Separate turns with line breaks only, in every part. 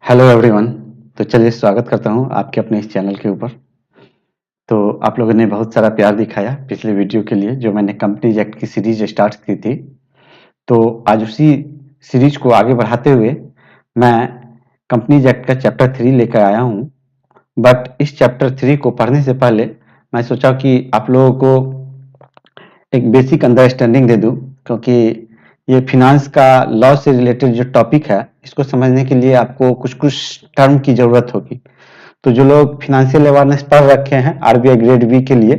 Hello everyone. तो चलिए स्वागत करता हूं आपके अपने इस चैनल के ऊपर। तो आप लोगों ने बहुत सारा प्यार दिखाया पिछले वीडियो के लिए जो मैंने कंपनीज एक्ट की सीरीज स्टार्ट की थी। तो आज उसी सीरीज को आगे बढ़ाते हुए मैं कंपनीज एक्ट का चैप्टर 3 लेकर आया हूं। बट इस चैप्टर 3 को पढ़ने से पहले मैं सोचा कि आप लोगों को एक बेसिक अंडरस्टैंडिंग दे दूं, क्योंकि ये फिनांस का लॉ से रिलेटेड जो टॉपिक है इसको समझने के लिए आपको कुछ कुछ टर्म की जरूरत होगी। तो जो लोग फिनेंशियल अवेयरनेस पढ़ रखे हैं आरबीआई ग्रेड बी के लिए,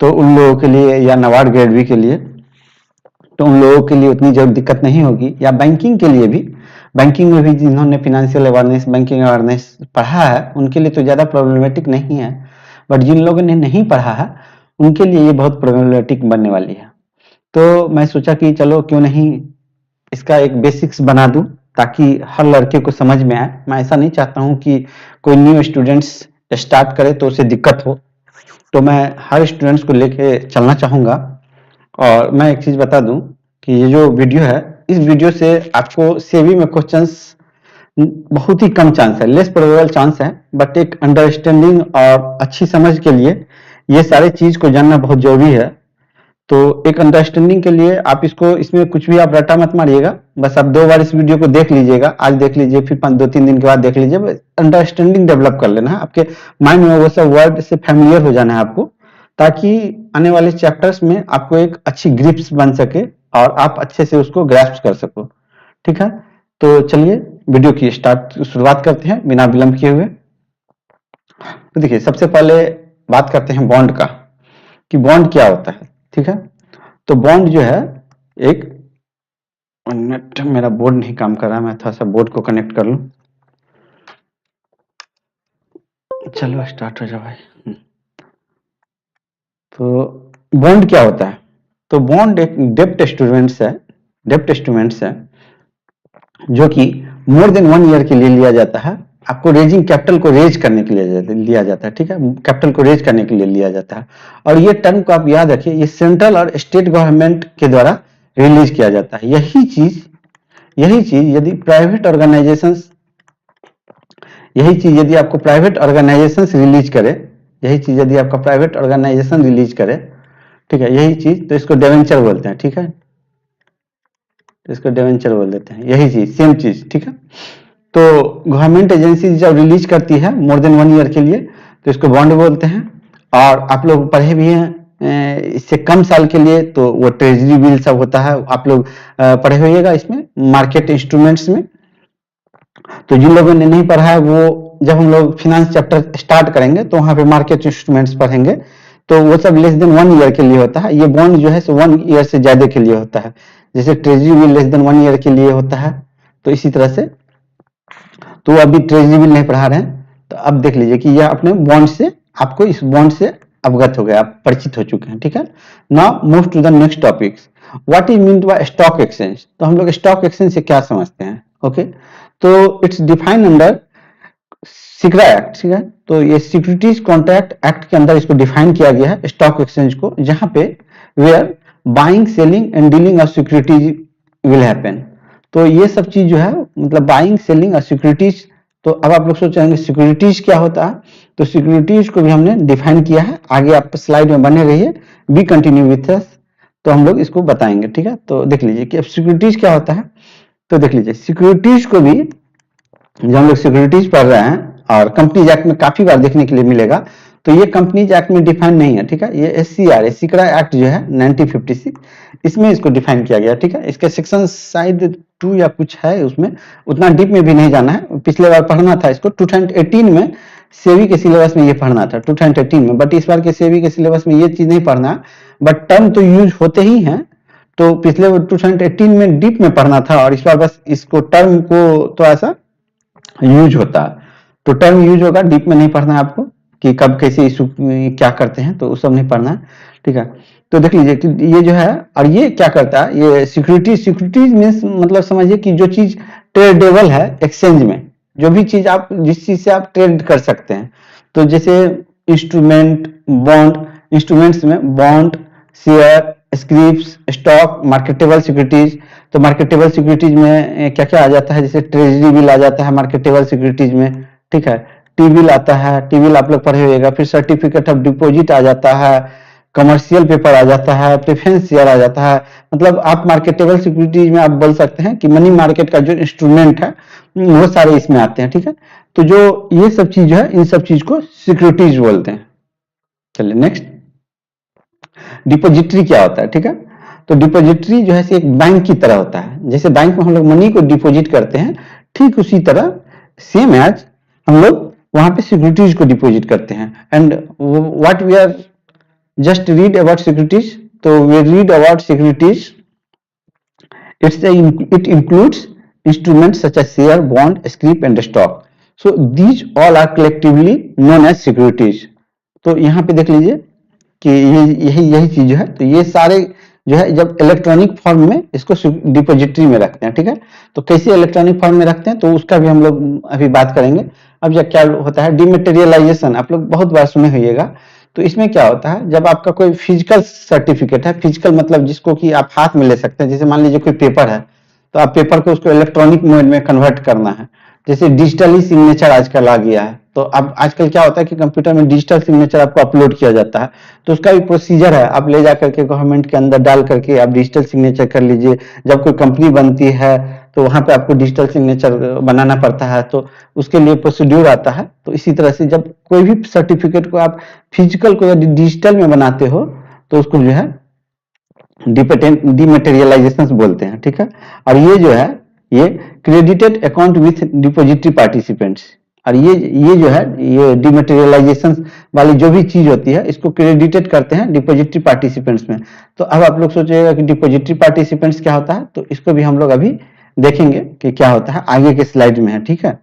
तो उन लोगों के लिए, या नबार्ड ग्रेड बी के लिए, तो उन लोगों के लिए उतनी जरूर दिक्कत नहीं होगी। या बैंकिंग के लिए भी, बैंकिंग में भी जिन्होंने फिनेंशियल अवेयरनेस, बैंकिंग अवेयरनेस पढ़ा है उनके लिए तो ज़्यादा प्रॉब्लमेटिक नहीं है। बट जिन लोगों ने नहीं पढ़ा है उनके लिए ये बहुत प्रॉब्लमेटिक बनने वाली है। तो मैं सोचा कि चलो क्यों नहीं इसका एक बेसिक्स बना दूं ताकि हर लड़के को समझ में आए। मैं ऐसा नहीं चाहता हूं कि कोई न्यू स्टूडेंट्स स्टार्ट करे तो उसे दिक्कत हो, तो मैं हर स्टूडेंट्स को लेके चलना चाहूँगा। और मैं एक चीज़ बता दूं कि ये जो वीडियो है, इस वीडियो से आपको सेबी में क्वेश्चंस बहुत ही कम चांस है, लेस प्रोबेबल चांस है, बट एक अंडरस्टैंडिंग और अच्छी समझ के लिए ये सारे चीज़ को जानना बहुत जरूरी है। तो एक अंडरस्टैंडिंग के लिए आप इसको, इसमें कुछ भी आप रटा मत मारिएगा, बस आप 2 बार इस वीडियो को देख लीजिएगा। आज देख लीजिए, फिर 2-3 दिन के बाद देख लीजिए। अंडरस्टैंडिंग डेवलप कर लेना है, आपके माइंड में वो सब वर्ड से फैमिलियर हो जाना है आपको, ताकि आने वाले चैप्टर्स में आपको एक अच्छी ग्रिप्स बन सके और आप अच्छे से उसको ग्रैस्प कर सको। ठीक है, तो चलिए वीडियो की शुरुआत करते हैं बिना विलंब किए हुए। तो देखिए, सबसे पहले बात करते हैं बॉन्ड का, कि बॉन्ड क्या होता है। ठीक है, तो बॉन्ड जो है एक मिनट, मेरा बोर्ड नहीं काम कर रहा है, मैं थोड़ा सा बोर्ड को कनेक्ट कर लूं। चलो स्टार्ट हो जाओ भाई। तो बॉन्ड क्या होता है? तो बॉन्ड एक डेप्ट इंस्ट्रूमेंट्स है जो कि मोर देन 1 ईयर के लिए लिया जाता है। आपको रेजिंग कैपिटल को रेज करने के लिए लिया जाता है। ठीक है, कैपिटल को रेज करने के लिए लिया जाता है। और ये टर्म को आप याद रखिए, ये सेंट्रल और स्टेट गवर्नमेंट के द्वारा रिलीज किया जाता है। यही चीज यदि प्राइवेट ऑर्गेनाइजेशंस, आपको प्राइवेट ऑर्गेनाइजेशंस रिलीज करे, आपका प्राइवेट ऑर्गेनाइजेशन रिलीज करे, ठीक है, यही चीज, तो इसको डिवेंचर बोलते हैं। ठीक है, तो इसको डिवेंचर बोल देते हैं, यही चीज, सेम चीज। ठीक है, तो गवर्नमेंट एजेंसी जब रिलीज करती है मोर देन 1 ईयर के लिए, तो इसको बॉन्ड बोलते हैं। और आप लोग पढ़े भी हैं, इससे कम साल के लिए तो वो ट्रेजरी बिल सब होता है, आप लोग पढ़े होइएगा इसमें, मार्केट इंस्ट्रूमेंट्स में। तो जिन लोगों ने नहीं पढ़ा है वो, जब हम लोग फिनेंस चैप्टर स्टार्ट करेंगे तो वहां पे मार्केट इंस्ट्रूमेंट्स पढ़ेंगे, तो वो सब लेस देन 1 ईयर के लिए होता है। ये बॉन्ड जो है 1 ईयर से ज्यादा के लिए होता है, जैसे treasury bill less than 1 year के लिए होता है, तो इसी तरह से। तो अभी ट्रेजरी बिल नहीं पढ़ा रहे हैं, तो अब देख लीजिए कि यह अपने बॉन्ड से, आपको इस बॉन्ड से अवगत हो गए, आप परिचित हो चुके हैं। ठीक है, now move to the next topics. What is mean by stock exchange? तो हम लोग स्टॉक एक्सचेंज से क्या समझते हैं? ओके, तो इट्स डिफाइंड अंडर सिक्रा एक्ट। ठीक है, तो ये सिक्योरिटीज कॉन्ट्रैक्ट एक्ट के अंदर इसको डिफाइन किया गया है स्टॉक एक्सचेंज को, जहां पे where buying, selling and dealing of securities will happen. तो ये सब चीज जो है, मतलब बाइंग, सेलिंग और सिक्योरिटीज। तो अब आप लोग सोचेंगे सिक्योरिटीज क्या होता है, तो सिक्योरिटीज को भी हमने डिफाइन किया है। आगे आप स्लाइड में बने रहिए, बी कंटिन्यू विथ अस, तो हम लोग इसको बताएंगे। ठीक है, तो देख लीजिए कि अब सिक्योरिटीज क्या होता है। तो देख लीजिए, सिक्योरिटीज को भी, जब हम लोग सिक्योरिटीज पढ़ रहे हैं, और कंपनीज एक्ट में काफी बार देखने के लिए मिलेगा, तो ये कंपनीज एक्ट में डिफाइन नहीं है। ठीक है, ये SCR सिक्रा एक्ट जो है 1956, इसमें इसको डिफाइन किया गया। ठीक है, इसके सेक्शन शायद 2 या कुछ है, उसमें उतना डीप में भी नहीं जाना है। पिछले बार पढ़ना था इसको 2018 में, सेबी के सिलेबस में ये पढ़ना था 2018 में, बट इस बार के सेबी के सिलेबस में ये चीज नहीं पढ़ना, बट टर्म तो यूज होते ही हैं। तो पिछले 2018 में डीप में पढ़ना था, और इस बार बस इसको टर्म को थोड़ा सा यूज होता है, तो टर्म यूज होगा, डीप में नहीं पढ़ना है आपको कि कब कैसे इशू क्या करते हैं, तो वो सब नहीं पढ़ना है। ठीक है, तो देख लीजिए कि ये जो है, और ये क्या करता है, ये सिक्योरिटीज मीन्स, मतलब समझिए कि जो चीज ट्रेडेबल है एक्सचेंज में, जो भी चीज आप, जिस चीज से आप ट्रेड कर सकते हैं, तो जैसे इंस्ट्रूमेंट, बॉन्ड, इंस्ट्रूमेंट्स में bond, share, Scripps, stock, marketable securities. तो मार्केटेबल सिक्योरिटीज में क्या क्या आ जाता है, जैसे ट्रेजरी बिल आ जाता है मार्केटेबल सिक्योरिटीज में, ठीक है। टी बिल आता है, टी बिल आप लोग पढ़े होइएगा। फिर सर्टिफिकेट ऑफ डिपॉजिट आ जाता है, कमर्शियल पेपर आ जाता है, प्रेफरेंस शेयर आ जाता है। मतलब आप मार्केटेबल सिक्योरिटीज में आप बोल सकते हैं कि मनी मार्केट का जो इंस्ट्रूमेंट है वो सारे इसमें आते हैं, ठीक है। तो जो ये सब चीज है, इन सब चीज को सिक्योरिटीज बोलते हैं। चलिए नेक्स्ट, डिपॉजिटरी क्या होता है, ठीक है। तो डिपॉजिटरी जो है एक बैंक की तरह होता है। जैसे बैंक में हम लोग मनी को डिपॉजिट करते हैं, ठीक उसी तरह सेम एज हम लोग वहां पे सिक्योरिटीज को डिपॉजिट करते हैं। And what we are just read about securities, तो we read about securities, it includes instruments such as share, bond, scrip and stock. So these all are collectively known as securities. तो यहाँ पे देख लीजिए कि ये यही चीज है। तो ये सारे जो है जब इलेक्ट्रॉनिक फॉर्म में इसको डिपोजिटरी में रखते हैं, ठीक है। तो कैसे इलेक्ट्रॉनिक फॉर्म में रखते हैं तो उसका भी हम लोग अभी बात करेंगे। अब जब क्या होता है डिमेटेरियलाइजेशन, आप लोग बहुत बार सुने होइएगा। तो इसमें क्या होता है, जब आपका कोई फिजिकल सर्टिफिकेट है, फिजिकल मतलब जिसको कि आप हाथ में ले सकते हैं, जैसे मान लीजिए कोई पेपर है, तो आप पेपर को उसको इलेक्ट्रॉनिक मोड में कन्वर्ट करना है। जैसे डिजिटली सिग्नेचर आजकल आ गया है, तो अब आजकल क्या होता है कि कंप्यूटर में डिजिटल सिग्नेचर आपको अपलोड किया जाता है। तो उसका भी प्रोसीजर है, आप ले जा करके गवर्नमेंट के अंदर डाल करके आप डिजिटल सिग्नेचर कर लीजिए। जब कोई कंपनी बनती है तो वहां पे आपको डिजिटल सिग्नेचर बनाना पड़ता है, तो उसके लिए प्रोसीड्यूर आता है। तो इसी तरह से जब कोई भी सर्टिफिकेट को आप फिजिकल को यदि डिजिटल में बनाते हो तो उसको जो है डिमेटेरियलाइजेशन बोलते हैं, ठीक है। और ये जो है ये credited account with depository participants. और ये जो है ये डिमेटेरियलाइजेशन वाली जो भी चीज होती है इसको क्रेडिटेड करते हैं डिपॉजिटरी पार्टिसिपेंट्स में। तो अब आप लोग सोचिएगा कि डिपॉजिटरी पार्टिसिपेंट्स क्या होता है, तो इसको भी हम लोग अभी देखेंगे कि क्या होता है, आगे के स्लाइड में है, ठीक है।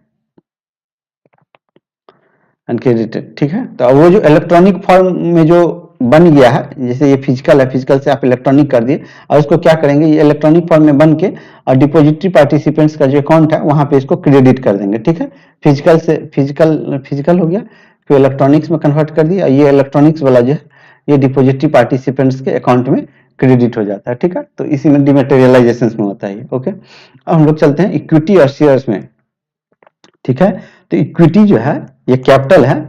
अनक्रेडिटेड, ठीक है। तो वो जो इलेक्ट्रॉनिक फॉर्म में जो बन गया है, जैसे ये फिजिकल है, फिजिकल से आप इलेक्ट्रॉनिक कर दिए, और इसको क्या करेंगे, ये इलेक्ट्रॉनिक फॉर्म में बन के और डिपॉजिटरी पार्टिसिपेंट्स का जो अकाउंट है वहां पे इसको क्रेडिट कर देंगे, ठीक है। फिजिकल से फिजिकल हो गया, फिर इलेक्ट्रॉनिक्स में कन्वर्ट कर दिया, ये इलेक्ट्रॉनिक्स वाला जो है ये डिपॉजिटरी पार्टिसिपेंट्स के अकाउंट में क्रेडिट हो जाता है, ठीक है। तो इसी में डिमेटेरियलाइजेशन में होता है, ओके। अब हम लोग चलते हैं इक्विटी और शेयर्स में, ठीक है। तो इक्विटी जो है ये कैपिटल है,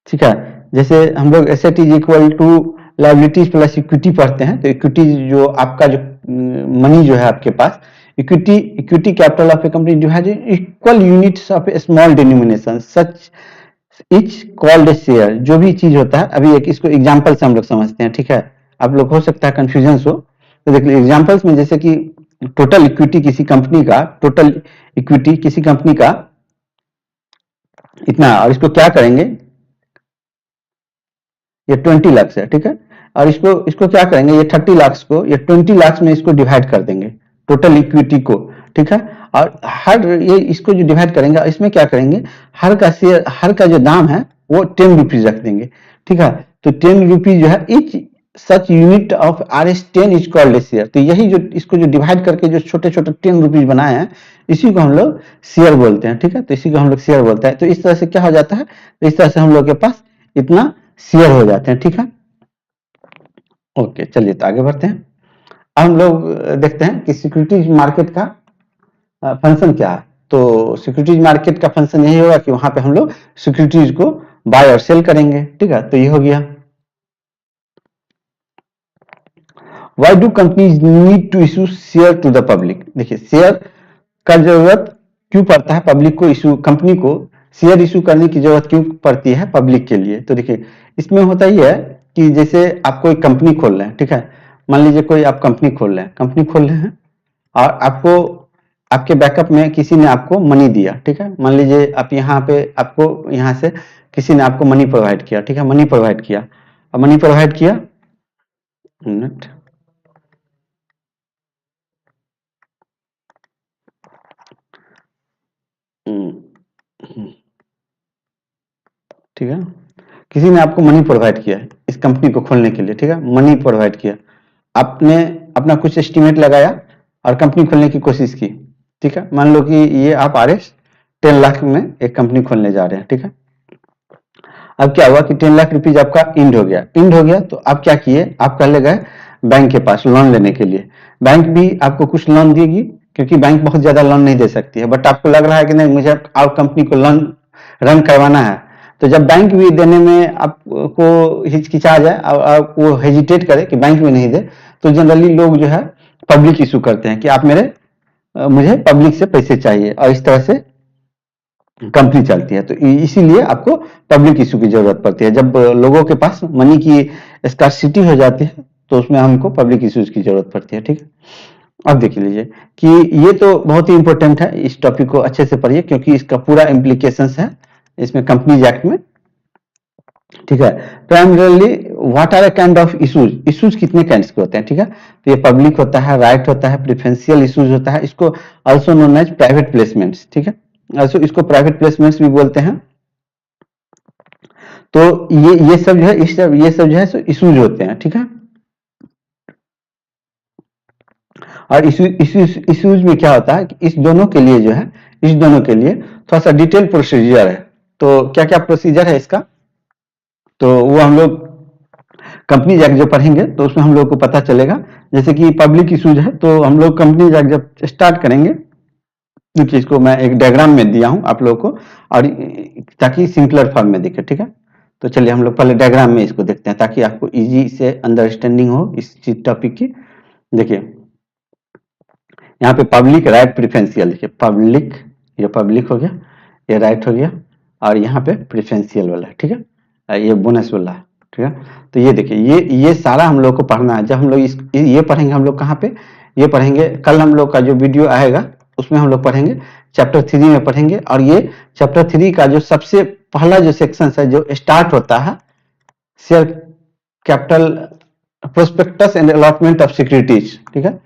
ठीक है। जैसे हम लोग asset is equal to liabilities plus equity पढ़ते हैं, तो इक्विटी जो आपका जो मनी जो है आपके पास, equity capital of a company जो है equal units of a small denomination such each called share. जो भी चीज होता है, अभी एक इसको एग्जांपल से हम लोग समझते हैं, ठीक है। आप लोग हो सकता है कंफ्यूजन हो, तो देख लीजिए एग्जांपल्स में, जैसे कि टोटल इक्विटी किसी कंपनी का, टोटल इक्विटी किसी कंपनी का इतना, और इसको क्या करेंगे, ये 20 लाख है, ठीक है। और इसको क्या करेंगे, ये 30 लाख को ये 20 लाख में इसको डिवाइड कर देंगे टोटल इक्विटी को, ठीक है। और हर ये इसको जो डिवाइड करेंगे इसमें क्या करेंगे, हर का शेयर, हर का जो दाम है वो 10 रुपीज रख देंगे, ठीक है। तो 10 रुपीज जो है etch such unit of RS10 is called share. तो यही जो इसको जो डिवाइड करके जो छोटे छोटे 10 रुपीज बनाए हैं, इसी को हम लोग शेयर बोलते हैं, ठीक है। तो इसी को हम लोग शेयर बोलते हैं। तो इस तरह से क्या हो जाता है, तो इस तरह से हम लोग के पास इतना शेयर हो जाते हैं, ठीक है। ओके, चलिए तो आगे बढ़ते हैं। अब हम लोग देखते हैं कि सिक्योरिटीज मार्केट का फंक्शन क्या है। तो सिक्योरिटीज मार्केट का फंक्शन यही होगा कि वहां पे हम लोग सिक्योरिटीज को बाय और सेल करेंगे, ठीक है। तो ये हो गया। Why do companies need to issue share to the public? देखिए शेयर का जरूरत क्यों पड़ता है पब्लिक को, इशू कंपनी को शेयर इशू करने की जरूरत क्यों पड़ती है पब्लिक के लिए। तो देखिए इसमें होता ही है कि जैसे आप कोई कंपनी खोल रहे हैं, ठीक है। मान लीजिए कोई आप कंपनी खोल रहे हैं और आपको आपके बैकअप में किसी ने आपको मनी दिया, ठीक है। मान लीजिए आप यहाँ पे आपको यहाँ से किसी ने आपको मनी प्रोवाइड किया, ठीक है। मनी प्रोवाइड किया और मनी प्रोवाइड किया, मिनट, ठीक है। किसी ने आपको मनी प्रोवाइड किया है इस कंपनी को खोलने के लिए, ठीक है। मनी प्रोवाइड किया, आपने अपना कुछ एस्टिमेट लगाया और कंपनी खोलने की कोशिश की, ठीक है। मान लो कि ये आप RS 10 लाख में एक कंपनी खोलने जा रहे हैं, ठीक है। अब क्या हुआ कि 10 लाख रुपीज आपका इंड हो गया तो आप क्या किए, आप पहले गए बैंक के पास लोन लेने के लिए। बैंक भी आपको कुछ लोन देगी, क्योंकि बैंक बहुत ज्यादा लोन नहीं दे सकती है, बट आपको लग रहा है कि नहीं मुझे आप कंपनी को लोन रन करवाना है, तो जब बैंक भी देने में आपको हिचकिचा जाए और आपको हेजिटेट करे कि बैंक भी नहीं दे, तो जनरली लोग जो है पब्लिक इशू करते हैं कि आप मुझे पब्लिक से पैसे चाहिए, और इस तरह से कंपनी चलती है। तो इसीलिए आपको पब्लिक इशू की जरूरत पड़ती है। जब लोगों के पास मनी की स्कार्सिटी हो जाती है तो उसमें हमको पब्लिक इश्यूज की जरूरत पड़ती है। ठीक है, अब देख लीजिए कि ये तो बहुत ही इंपॉर्टेंट है, इस टॉपिक को अच्छे से पढ़िए क्योंकि इसका पूरा इम्प्लीकेशंस है इसमें कंपनीज एक्ट में। ठीक है, primarily what are kind of issues, issues कितने काइंड्स के होते हैं। ठीक है, तो ये पब्लिक होता है, राइट होता है, प्रेफरेंशियल इश्यूज होता है, इसको also known as private placements. ठीक है, ऑल्सो इसको प्राइवेट प्लेसमेंट्स भी बोलते हैं। तो ये सब जो है ये सब जो है इश्यूज होते हैं। ठीक है, और इश्यूज में क्या होता है कि इस दोनों के लिए जो है, इस दोनों के लिए थोड़ा सा डिटेल प्रोसीजर है। तो क्या क्या प्रोसीजर है इसका, तो वो हम लोग कंपनी एक्ट जो पढ़ेंगे तो उसमें हम लोग को पता चलेगा। जैसे कि पब्लिक इश्यूज है तो हम लोग कंपनी एक्ट जब स्टार्ट करेंगे, क्योंकि इसको मैं एक डायग्राम में दिया हूं आप लोगों को, और ताकि सिंपलर फॉर्म में दिखे। ठीक है, तो चलिए हम लोग पहले डायग्राम में इसको देखते हैं ताकि आपको इजी से अंडरस्टैंडिंग हो इस चीज टॉपिक की। देखिए यहाँ पे पब्लिक, राइट, प्रेफरेंशियल, देखिए पब्लिक, ये पब्लिक हो गया, ये राइट हो गया, और यहाँ पे प्रेफरेंशियल वाला है। ठीक है, ये बोनस वाला है। ठीक है, तो ये देखिए ये सारा हम लोग को पढ़ना है। जब हम लोग ये पढ़ेंगे, हम लोग कहाँ पे ये पढ़ेंगे, कल हम लोग का जो वीडियो आएगा उसमें हम लोग पढ़ेंगे, चैप्टर 3 में पढ़ेंगे। और ये चैप्टर 3 का जो सबसे पहला जो सेक्शन है जो स्टार्ट होता है, share capital prospectus and allotment of securities. ठीक है,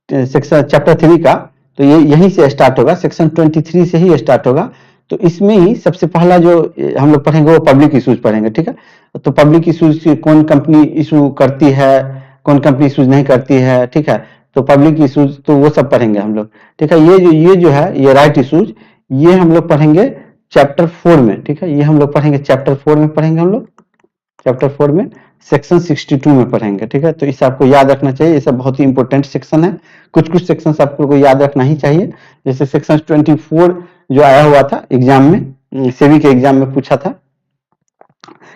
सेक्शन चैप्टर 3 का, तो ये यहीं से स्टार्ट होगा, सेक्शन 23 से ही स्टार्ट होगा। तो इसमें ही सबसे पहला जो हम लोग पढ़ेंगे वो पब्लिक इश्यूज पढ़ेंगे। ठीक है, तो पब्लिक इश्यूज कौन कंपनी इशू करती है, कौन कंपनी इश्यूज नहीं करती है। ठीक है, तो पब्लिक इश्यूज तो वो सब पढ़ेंगे हम लोग। ठीक है, ये जो है ये राइट इश्यूज, ये हम लोग पढ़ेंगे चैप्टर 4 में। ठीक है, ये हम लोग पढ़ेंगे चैप्टर 4 में पढ़ेंगे हम लोग, चैप्टर 4 में सेक्शन 62 में पढ़ेंगे। ठीक है, तो इसे आपको याद रखना चाहिए, ये सब बहुत ही इंपॉर्टेंट सेक्शन है। कुछ सेक्शन आपको याद रखना ही चाहिए, जैसे सेक्शन 24 जो आया हुआ था एग्जाम में, सेबी के एग्जाम में पूछा था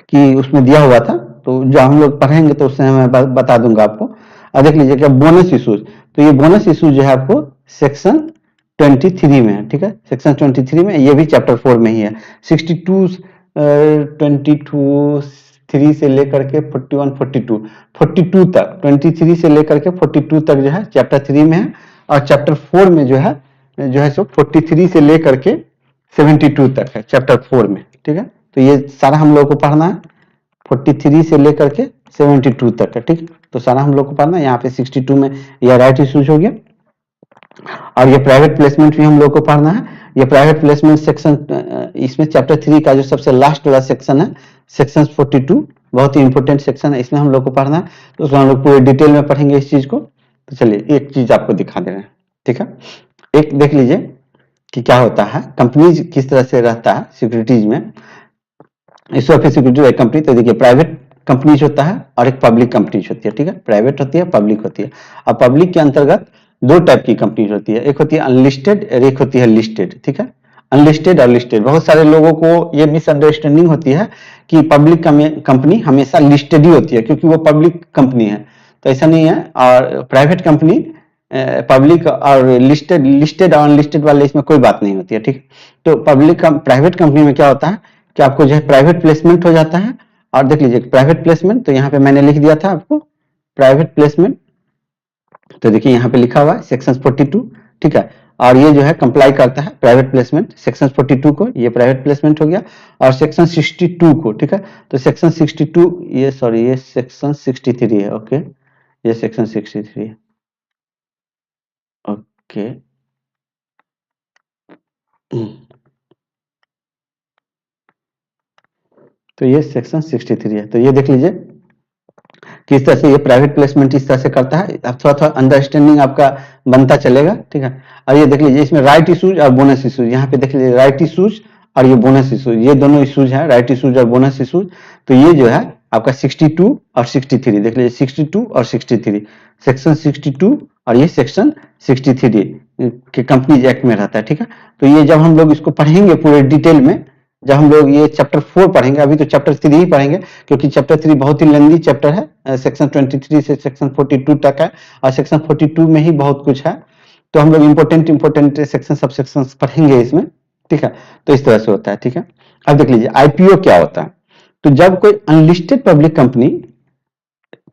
कि उसमें दिया हुआ था, तो जो हम लोग पढ़ेंगे तो उससे मैं बता दूंगा आपको। और देख लीजिए क्या बोनस इश्यूज, तो ये बोनस इश्यूज जो है आपको सेक्शन 23 में है। ठीक है, सेक्शन 23 में, ये भी चैप्टर 4 में ही है। 62 22 3 से लेकर के 41 42 तक, 23 से लेकर के 42 तक जो है चैप्टर 3 में है। और चैप्टर 4 में जो है सो 43 से लेकर के 72 तक है चैप्टर 4 में। ठीक है, तो ये सारा हम लोग को पढ़ना है 43 से लेकर के 72 तक है। ठीक, तो सारा हम लोग को पढ़ना है। यहाँ पे 62 में यह राइट इश्यूज हो गया, और ये प्राइवेट प्लेसमेंट भी हम लोग को पढ़ना है। ये प्राइवेट प्लेसमेंट सेक्शन, इसमें चैप्टर 3 का जो सबसे लास्ट वाला सेक्शन है, सेक्शन 42, बहुत ही इंपॉर्टेंट सेक्शन है, इसमें हम लोग को पढ़ना है। तो उसमें हम लोग पूरे डिटेल में पढ़ेंगे इस चीज को। तो चलिए एक चीज आपको दिखा दे रहे हैं। ठीक है, एक देख लीजिए कि क्या होता है, कंपनीज किस तरह से रहता है सिक्योरिटीज में। सिक्योरिटी एक कंपनी, तो देखिए प्राइवेट कंपनीज होता है और एक पब्लिक कंपनीज होती है। ठीक है, प्राइवेट होती है, पब्लिक होती है। और पब्लिक के अंतर्गत दो टाइप की कंपनीज होती है, एक होती है अनलिस्टेड और एक होती है लिस्टेड। ठीक है, अनलिस्टेड और लिस्टेड, बहुत सारे लोगों को ये मिसअंडरस्टैंडिंग होती है कि पब्लिक कंपनी हमेशा लिस्टेड ही होती है क्योंकि वो पब्लिक कंपनी है, तो ऐसा नहीं है। और प्राइवेट कंपनी पब्लिक और लिस्टेड और अनलिस्टेड वाले इसमें कोई बात नहीं होती है। ठीक, तो प्राइवेट कंपनी में क्या होता है कि आपको जो है प्राइवेट प्लेसमेंट हो जाता है। और देख लीजिए प्राइवेट प्लेसमेंट, तो यहाँ पे मैंने लिख दिया था आपको प्राइवेट प्लेसमेंट, तो देखिए यहाँ पे लिखा हुआ है सेक्शन 42। ठीक है, और ये जो है कंप्लाई करता है प्राइवेट प्लेसमेंट सेक्शन 42 को, ये प्राइवेट प्लेसमेंट हो गया। और सेक्शन 62 को, ठीक है, तो सेक्शन 62, ये सॉरी ये सेक्शन 63 है। ओके, ये सेक्शन 63 है। ओके, तो ये सेक्शन 63 है। तो ये देख लीजिए किस तरह से ये प्राइवेट प्लेसमेंट इस तरह से करता है, अब थोड़ा थोड़ा अंडरस्टैंडिंग आपका बनता चलेगा। ठीक है, और ये देख लीजिए इसमें राइट इशूज और बोनस इशूज, यहाँ पे देख लीजिए राइट इशूज और ये बोनस इशूज, ये दोनों इशूज हैं, राइट इशूज और बोनस इशूज। तो ये जो है आपका 62 और 63 देख लीजिए, 62 और 63 सेक्शन 62 और ये सेक्शन 63 के कंपनीज एक्ट में रहता है, ठीक है। तो ये जब हम लोग इसको पढ़ेंगे पूरे डिटेल में, जब हम लोग ये चैप्टर 4 पढ़ेंगे, अभी तो चैप्टर 3 ही पढ़ेंगे क्योंकि चैप्टर 3 बहुत ही लेंदी चैप्टर है, सेक्शन 23 से सेक्शन 42 तक है और सेक्शन 42 में ही बहुत कुछ है। तो हम लोग इंपोर्टेंट सेक्शन सब सेक्शन पढ़ेंगे इसमें, ठीक है। तो इस तरह से होता है, ठीक है। अब देख लीजिए आईपीओ क्या होता है। तो जब कोई unlisted public company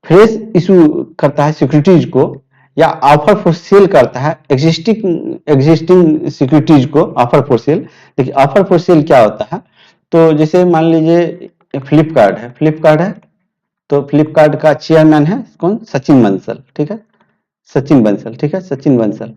fresh issue करता है सिक्योरिटीज को, या ऑफर फॉर सेल करता है एग्जिस्टिंग सिक्योरिटीज को ऑफर फॉर सेल। देखिए ऑफर फॉर सेल क्या होता है, तो जैसे मान लीजिए फ्लिपकार्ट है, तो फ्लिपकार्ट का चेयरमैन है कौन, सचिन बंसल, ठीक है, सचिन बंसल, ठीक है, सचिन बंसल।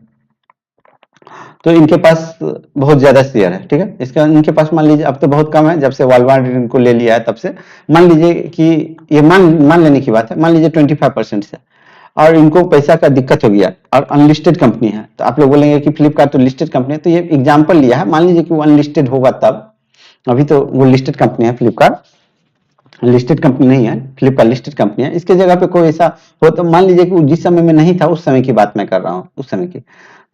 तो इनके पास बहुत ज्यादा शेयर है, ठीक है। इसका इनके पास मान लीजिए अब तो बहुत कम है, जब से वॉलमार्ट इनको ले लिया है तब से। मान लीजिए कि ये मान लेने की बात है, मान लीजिए 25% से, और इनको पैसा का दिक्कत हो गया और अनलिस्टेड कंपनी है। तो आप लोग बोलेंगे कि फ्लिपकार्ट तो लिस्टेड कंपनी है, तो ये एग्जाम्पल लिया है, मान लीजिए कि वो अनलिस्टेड होगा तब, अभी तो वो लिस्टेड कंपनी है, फ्लिपकार्ट लिस्टेड कंपनी नहीं है, फ्लिपकार्ट लिस्टेड कंपनी है। इसके जगह पे कोई ऐसा हो, तो मान लीजिए कि जिस समय में नहीं था उस समय की बात मैं कर रहा हूँ, उस समय की,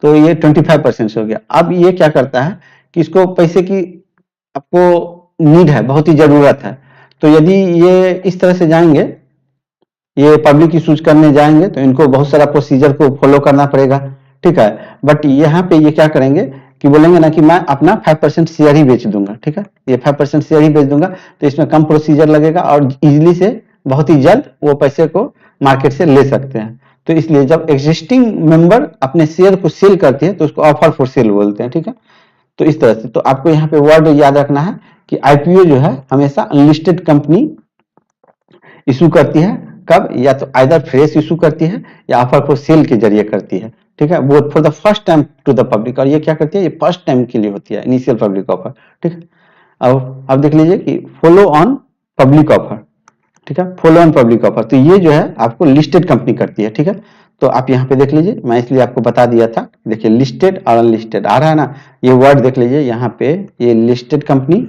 तो ये 25% से हो गया। अब ये क्या करता है कि इसको पैसे की आपको नीड है, बहुत ही जरूरत है। तो यदि ये इस तरह से जाएंगे, ये पब्लिक इशूज करने जाएंगे, तो इनको बहुत सारा प्रोसीजर को फॉलो करना पड़ेगा, ठीक है। बट यहाँ पे ये क्या करेंगे कि बोलेंगे ना कि मैं अपना 5% शेयर ही बेच दूंगा, ठीक है, ये 5% शेयर ही बेच दूंगा, तो इसमें कम प्रोसीजर लगेगा और इजीली से बहुत ही जल्द वो पैसे को मार्केट से ले सकते हैं। तो इसलिए जब एग्जिस्टिंग मेंबर अपने शेयर को सेल करती है तो उसको ऑफर फॉर सेल बोलते हैं, ठीक है। तो इस तरह से, तो आपको यहाँ पे वर्ड याद रखना है कि आईपीओ जो है हमेशा अनलिस्टेड कंपनी इशू करती है, कब, या तो आइदर फ्रेश इशू करती है या ऑफर फॉर सेल के जरिए करती है, ठीक है, वो for the first time to the public. और ये क्या करती है, ये फर्स्ट टाइम के लिए होती है, इनिशियल पब्लिक ऑफर, ठीक है। अब देख लीजिए कि फॉलो ऑन पब्लिक ऑफर, ठीक है, फॉलो ऑन पब्लिक ऑफर, तो ये जो है आपको लिस्टेड कंपनी करती है, ठीक है। तो आप यहाँ पे देख लीजिए, मैं इसलिए आपको बता दिया था, देखिए लिस्टेड और अनलिस्टेड आ रहा है ना, ये वर्ड देख लीजिए यहाँ पे, ये लिस्टेड कंपनी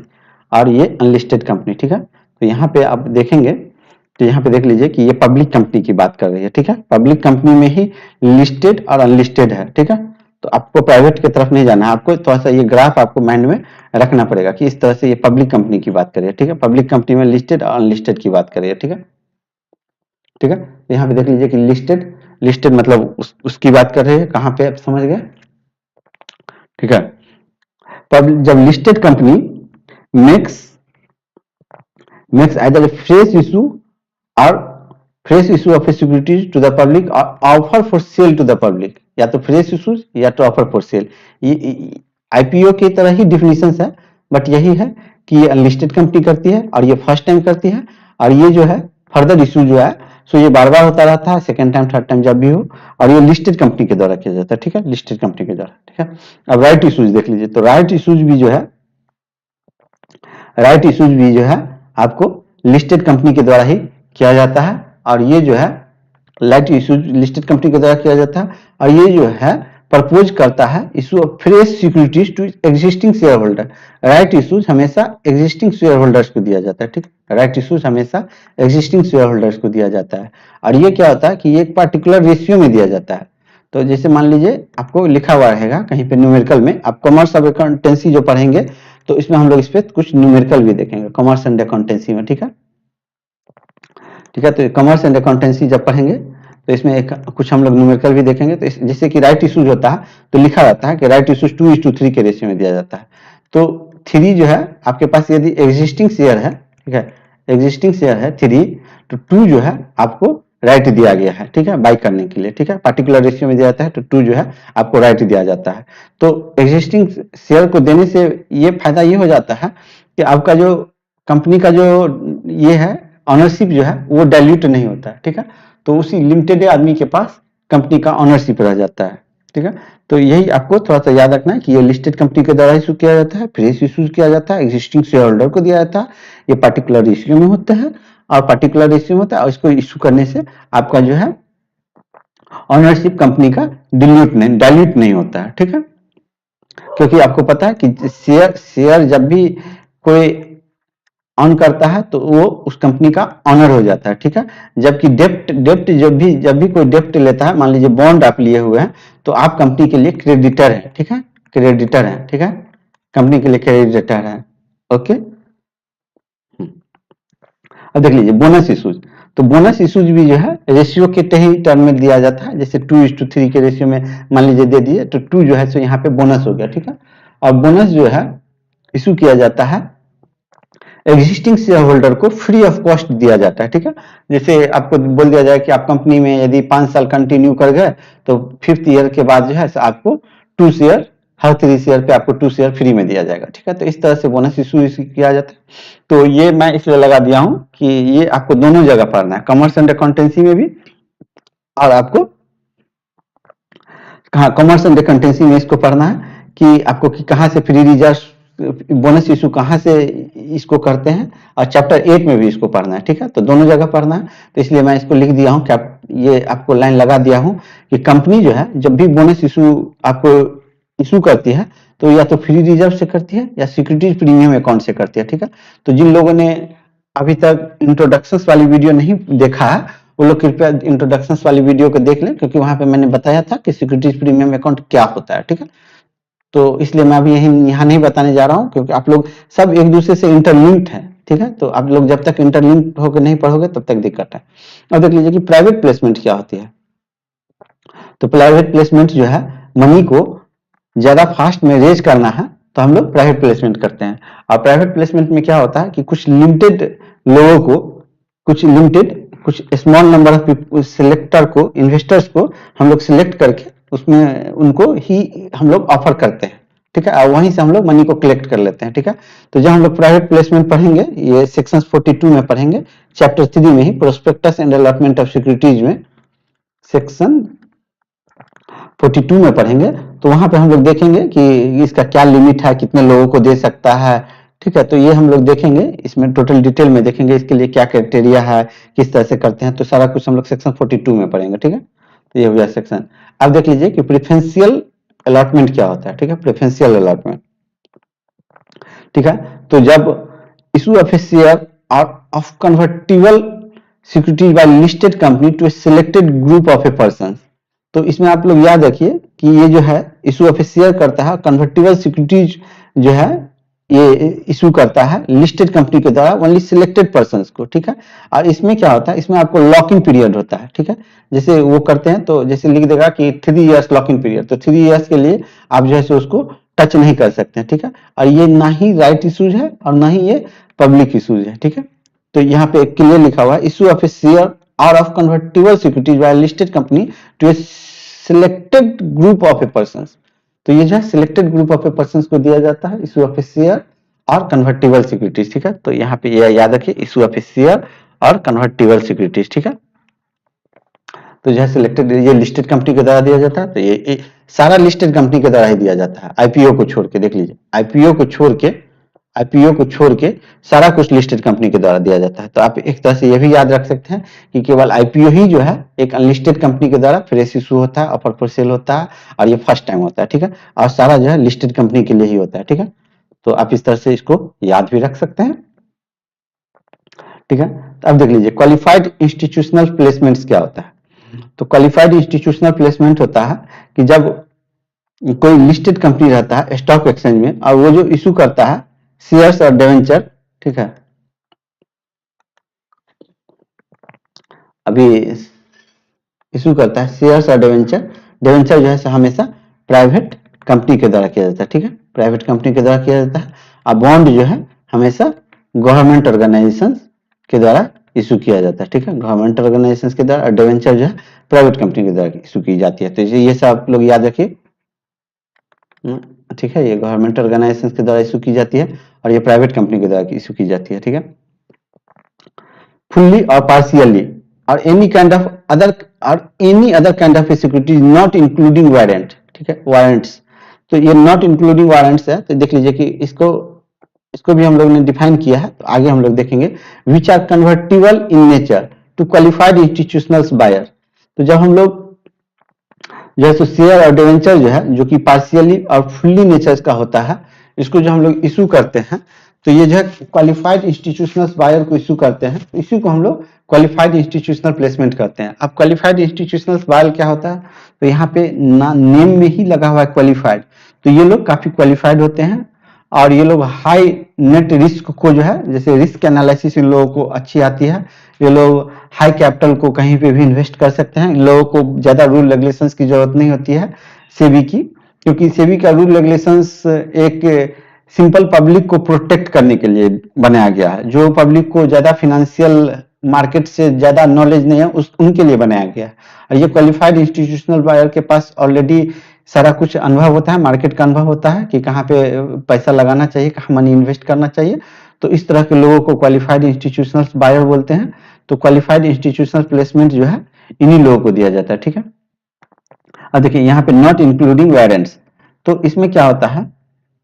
और ये अनलिस्टेड कंपनी, ठीक है। तो यहाँ पे आप देखेंगे तो यहाँ पे देख लीजिए कि ये पब्लिक कंपनी की बात कर रही है, ठीक है, पब्लिक कंपनी में ही लिस्टेड और अनलिस्टेड है, ठीक है। तो आपको प्राइवेट की तरफ नहीं जाना है, आपको थोड़ा सा ये ग्राफ आपको माइंड में रखना पड़ेगा कि इस तरह से ये पब्लिक कंपनी की बात करिए, ठीक है, पब्लिक कंपनी में लिस्टेड और अनलिस्टेड की बात करिए, ठीक है, ठीक है। यहाँ पे देख लीजिए कि लिस्टेड मतलब उसकी बात कर रहे हैं, कहाँ पे आप समझ गए, ठीक है। जब listed company makes either a fresh issue or fresh issue of a securities to the public or offer for sale to the public, या तो फ्रेश इशूज या तो ऑफर फॉर सेल। ये आईपीओ की तरह ही डिफिनेशन है, बट यही है कि ये अनलिस्टेड कंपनी करती है और ये फर्स्ट टाइम करती है, और ये जो है फर्दर इशू जो है सो ये बार बार होता रहता है, सेकेंड टाइम थर्ड टाइम जब भी हो, और ये लिस्टेड कंपनी के द्वारा किया जाता है, ठीक है, लिस्टेड कंपनी के द्वारा, ठीक है। अब राइट इशूज देख लीजिए, तो राइट इशूज भी जो है आपको लिस्टेड कंपनी के द्वारा ही किया जाता है, और ये जो है लाइट इशूज लिस्टेड कंपनी के द्वारा किया जाता है, और ये जो है प्रपोज करता है issue of fresh securities to existing share holder. Right issues हमेशा एग्जिस्टिंग शेयर होल्डर्स को दिया जाता है, ठीक, राइट इशूज हमेशा एग्जिस्टिंग शेयर होल्डर्स को दिया जाता है। और ये क्या होता है कि ये एक पार्टिकुलर रेशियो में दिया जाता है। तो जैसे मान लीजिए आपको लिखा हुआ रहेगा कहीं पे न्यूमेरिकल में, आप कॉमर्स ऑफ अकाउंटेंसी जो पढ़ेंगे तो इसमें हम लोग इस पे कुछ न्यूमेरिकल भी देखेंगे, कॉमर्स एंड अकाउंटेंसी में, ठीक है, ठीक है। तो कॉमर्स एंड अकाउंटेंसी जब पढ़ेंगे तो इसमें एक कुछ हम लोग न्यूमेरिकल भी देखेंगे। तो जैसे कि राइट इशूज होता है तो लिखा रहता है कि राइट इशूज 2:3 के रेशियो में दिया जाता है। तो 3 जो है आपके पास यदि एग्जिस्टिंग शेयर है, ठीक है, एग्जिस्टिंग शेयर है 3, तो 2 जो है आपको राइट दिया गया है, ठीक है, बाई करने के लिए, ठीक है, पार्टिकुलर रेशियो में दिया जाता है तो 2 जो है आपको राइट दिया जाता है। तो एग्जिस्टिंग शेयर को देने से ये फायदा ये हो जाता है कि आपका जो कंपनी का जो ये है ऑनरशिप जो है वो डाइल्यूट नहीं होता है, ठीक है। तो उसी लिमिटेड आदमी के पास कंपनी का ऑनरशिप रह जाता है, ठीक है। तो यही आपको थोड़ा सा याद रखना है कि ये लिस्टेड कंपनी के द्वारा इशू किया जाता है, फ्रेश इशू किया जाता है, एग्जिस्टिंग शेयर होल्डर को दिया जाता है, ये पार्टिकुलर रेशियो में होता है, और पार्टिकुलर रेशियो में होता है, और इसको इशू करने से आपका जो है ऑनरशिप कंपनी का डाइल्यूट नहीं होता है, ठीक है। क्योंकि आपको पता है कि शेयर जब भी कोई ऑन करता है तो वो उस कंपनी का ऑनर हो जाता है, ठीक है। जबकि डेप्ट जब भी कोई डेप्ट लेता है, मान लीजिए बॉन्ड आप लिए हुए हैं, तो आप कंपनी के लिए क्रेडिटर है, ठीक है, क्रेडिटर है, ठीक है, कंपनी के लिए क्रेडिटर है। ओके, अब देख लीजिए बोनस इशूज। तो बोनस इशूज भी जो है रेशियो के ही टर्म में दिया जाता है, जैसे 2:3 के रेशियो में मान लीजिए दे दिए, तो 2 जो है सो यहाँ पे बोनस हो गया, ठीक है। और बोनस जो है इशू किया जाता है एग्जिस्टिंग शेयर होल्डर को फ्री ऑफ कॉस्ट दिया जाता है, ठीक है। जैसे आपको बोल दिया जाए कि आप कंपनी में यदि 5 साल कंटिन्यू कर गए तो 5th ईयर के बाद जो है आपको 2 शेयर, हर 3 शेयर पे आपको 2 शेयर फ्री में दिया जाएगा, ठीक है। तो इस तरह से बोनस इशू किया जाता है। तो ये मैं इसलिए लगा दिया हूं कि ये आपको दोनों जगह पढ़ना है, कॉमर्स एंड अकाउंटेंसी में भी, और आपको कहा कॉमर्स एंड अकाउंटेंसी में इसको पढ़ना है कि आपको कि कहाँ से फ्री रिजर्व बोनस इशू कहाँ से इसको करते हैं, और चैप्टर 8 में भी इसको पढ़ना है, ठीक है। तो दोनों जगह पढ़ना है, तो इसलिए मैं इसको लिख दिया हूँ कि ये आपको लाइन लगा दिया हूँ कि कंपनी जो है जब भी बोनस इशू आपको इशू करती है तो या तो फ्री रिजर्व से करती है या सिक्योरिटीज प्रीमियम अकाउंट से करती है, ठीक है। तो जिन लोगों ने अभी तक इंट्रोडक्शन वाली वीडियो नहीं देखा है वो लोग कृपया इंट्रोडक्शन वाली वीडियो को देख लें, क्योंकि वहां पे मैंने बताया था कि सिक्योरिटीज प्रीमियम अकाउंट क्या होता है, ठीक है। तो इसलिए मैं अभी यहाँ नहीं बताने जा रहा हूँ, क्योंकि आप लोग सब एक दूसरे से इंटरलिंक्ड है, ठीक है। तो आप लोग जब तक इंटरलिंक्ड होकर नहीं पढ़ोगे तब तक दिक्कत है। अब देख लीजिए कि प्राइवेट प्लेसमेंट क्या होती है। तो प्राइवेट प्लेसमेंट जो है मनी को ज्यादा फास्ट में रेज करना है तो हम लोग प्राइवेट प्लेसमेंट करते हैं। और प्राइवेट प्लेसमेंट में क्या होता है कि कुछ लिमिटेड लोगों को, कुछ स्मॉल नंबर ऑफ सिलेक्टर को, इन्वेस्टर्स को हम लोग सिलेक्ट करके उसमें उनको ही हम लोग ऑफर करते हैं, ठीक है। और वहीं से हम लोग मनी को कलेक्ट कर लेते हैं, ठीक है। तो जब हम लोग प्राइवेट प्लेसमेंट पढ़ेंगे, ये सेक्शन 42 में पढ़ेंगे, चैप्टर 3 में ही, prospectus and allotment of securities में सेक्शन 42 में पढ़ेंगे, तो वहां पे हम लोग देखेंगे कि इसका क्या लिमिट है, कितने लोगों को दे सकता है, ठीक है। तो ये हम लोग देखेंगे, इसमें टोटल डिटेल में देखेंगे इसके लिए क्या क्राइटेरिया है, किस तरह से करते हैं, तो सारा कुछ हम लोग सेक्शन 42 में पढ़ेंगे, ठीक है। तो ये हो गया सेक्शन। अब देख लीजिए कि प्रेफरेंशियल अलॉटमेंट क्या होता है, ठीक है। प्रेफरेंशियल अलॉटमेंट, ठीक है। तो जब issue of a share of convertible securities by listed company to a selected group of a person, तो इसमें आप लोग याद रखिए कि ये जो है इशू ऑफ ए शेयर करता है, कन्वर्टिबल सिक्योरिटीज जो है ये इशू करता है लिस्टेड कंपनी के द्वारा ओनली सिलेक्टेड पर्संस को, ठीक है। और इसमें क्या होता है, इसमें आपको लॉक इन पीरियड होता है, ठीक है। जैसे वो करते हैं तो जैसे लिख देगा कि 3 इयर्स लॉक इन पीरियड, तो 3 इयर्स के लिए आप जो है उसको टच नहीं कर सकते हैं, ठीक है। और ये ना ही राइट इशूज है और ना ही ये पब्लिक इशूज है, ठीक है। तो यहाँ पे क्लियर लिखा हुआ है इशू ऑफ ए शेयर और of convertible securities by listed company to a selected group of a person. तो ये जो है selected group of a person को दिया जाता है इशू ऑफ ए शेयर और कन्वर्टिबल सिक्योरिटीज, ठीक है। तो यहाँ पे ये याद रखिए इशू ऑफ ए शेयर और कन्वर्टिबल सिक्योरिटीज, ठीक है। तो जो है सिलेक्टेड, ये लिस्टेड कंपनी के द्वारा दिया जाता है, तो ये सारा लिस्टेड कंपनी के द्वारा ही दिया जाता है, आईपीओ को छोड़ के। देख लीजिए आईपीओ को छोड़ के सारा कुछ लिस्टेड कंपनी के द्वारा दिया जाता है। तो आप एक तरह से ये भी याद रख सकते हैं कि केवल आईपीओ ही जो है एक अनलिस्टेड कंपनी के द्वारा फ्रेश इशू होता है, ऑफर फॉर सेल होता है, और ये फर्स्ट टाइम होता है, ठीक है। और सारा जो है लिस्टेड कंपनी के लिए ही होता है, ठीक है। तो आप इस तरह से इसको याद भी रख सकते हैं, ठीक है। तो अब देख लीजिए क्वालिफाइड इंस्टीट्यूशनल प्लेसमेंट्स क्या होता है। तो क्वालिफाइड इंस्टीट्यूशनल प्लेसमेंट होता है कि जब कोई लिस्टेड कंपनी रहता है स्टॉक एक्सचेंज में और वो जो इशू करता है शेयर्स और डिवेंचर, ठीक है। अभी इशू करता है शेयर्स और डिवेंचर, डिवेंचर जो है हमेशा प्राइवेट कंपनी के द्वारा किया जाता है, ठीक है। प्राइवेट कंपनी के द्वारा किया जाता है। और बॉन्ड जो है हमेशा गवर्नमेंट ऑर्गेनाइजेशन के द्वारा इशू किया जाता है, ठीक है। गवर्नमेंट ऑर्गेनाइजेशन के द्वारा, और डिवेंचर जो है प्राइवेट कंपनी के द्वारा इशू की जाती है। तो ये सब आप लोग याद रखिए, ठीक है। ये गवर्नमेंट ऑर्गेनाइजेशन के द्वारा इशू की जाती है और ये प्राइवेट कंपनी के द्वारा इशू की जाती है, ठीक है। फुल्ली और पार्शियली और any other kind of security not including warrant, ठीक है, वारंट्स। तो ये नॉट इंक्लूडिंग वारंट्स है, तो देख लीजिए कि इसको भी हम लोग ने डिफाइन किया है। तो आगे हम लोग देखेंगे which are convertible in nature to qualified institutional buyer. तो जब हम लोग जैसे शेयर और डिवेंचर जो है जो कि पार्शियली और फुल्ली नेचर का होता है, इसको जो हम लोग इशू करते हैं तो ये जो है क्वालिफाइड इंस्टीट्यूशनल बायर को इश्यू करते हैं, इसी को हम लोग क्वालिफाइड इंस्टीट्यूशनल प्लेसमेंट करते हैं। अब क्वालिफाइड इंस्टीट्यूशनल बायर क्या होता है, तो यहाँ पे नेम में ही लगा हुआ है क्वालिफाइड, तो ये लोग काफी क्वालिफाइड होते हैं और ये लोग हाई नेट रिस्क को जो है, जैसे रिस्क एनालिसिस इन लोगों को अच्छी आती है, ये लोग हाई कैपिटल को कहीं पे भी इन्वेस्ट कर सकते हैं, इन लोगों को ज्यादा रूल रेगुलेशंस की जरूरत नहीं होती है सेबी की, क्योंकि सेबी का रूल रेगुलेशंस एक सिंपल पब्लिक को प्रोटेक्ट करने के लिए बनाया गया है। जो पब्लिक को ज्यादा फाइनेंशियल मार्केट से ज्यादा नॉलेज नहीं है उनके लिए बनाया गया है। और ये क्वालिफाइड इंस्टीट्यूशनल बायर के पास ऑलरेडी सारा कुछ अनुभव होता है, मार्केट का अनुभव होता है कि कहाँ पे पैसा लगाना चाहिए, कहाँ मनी इन्वेस्ट करना चाहिए। तो इस तरह के लोगों को क्वालिफाइड इंस्टीट्यूशनल बायर बोलते हैं। तो क्वालिफाइड इंस्टीट्यूशनल प्लेसमेंट जो है इन्हीं लोगों को दिया जाता है, ठीक है। अब देखिए यहाँ पे नॉट इंक्लूडिंग वारंट्स, तो इसमें क्या होता है,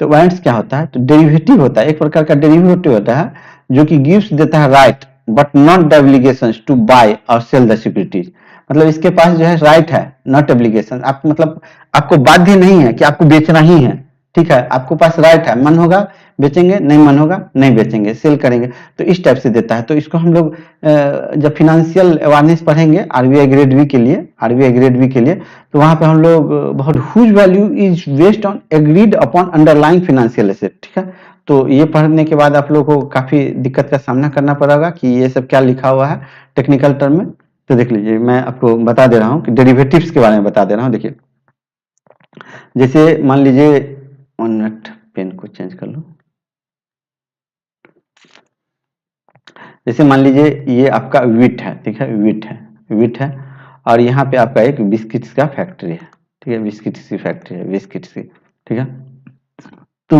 तो वारंट्स क्या होता है, तो डेरिवेटिव होता है, एक प्रकार का डेरिवेटिव होता है जो कि गिव्स देता है right but not the obligations to buy और सेल द सिक्योरिटीज। मतलब इसके पास जो है राइट है, नॉट ऑब्लिगेशन, आप मतलब आपको बाध्य नहीं है कि आपको बेचना ही है, ठीक है, आपको पास राइट है, मन होगा बेचेंगे, नहीं मन होगा नहीं बेचेंगे, सेल करेंगे, तो इस टाइप से देता है। तो इसको हम लोग जब फिनेंशियल अवेयरनेस पढ़ेंगे आरबीआई ग्रेड बी के लिए, आरबीआई ग्रेड बी के लिए, तो वहां पे हम लोग बहुत whose value is based on agreed upon underlying financial asset, ठीक है। तो ये पढ़ने के बाद आप लोगों को काफी दिक्कत का सामना करना पड़ेगा कि ये सब क्या लिखा हुआ है टेक्निकल टर्म में। तो देख लीजिए, मैं आपको बता दे रहा हूँ कि डेरिवेटिव्स के बारे में बता दे रहा हूँ। देखिए जैसे मान लीजिए, 1 मिनट पेन को चेंज कर लो। जैसे मान लीजिए ये आपका वीट है, ठीक है, वीट है और यहाँ पे आपका एक बिस्किट्स का फैक्ट्री है, ठीक है, बिस्किट्स की फैक्ट्री है, बिस्किट्स की, ठीक है। तो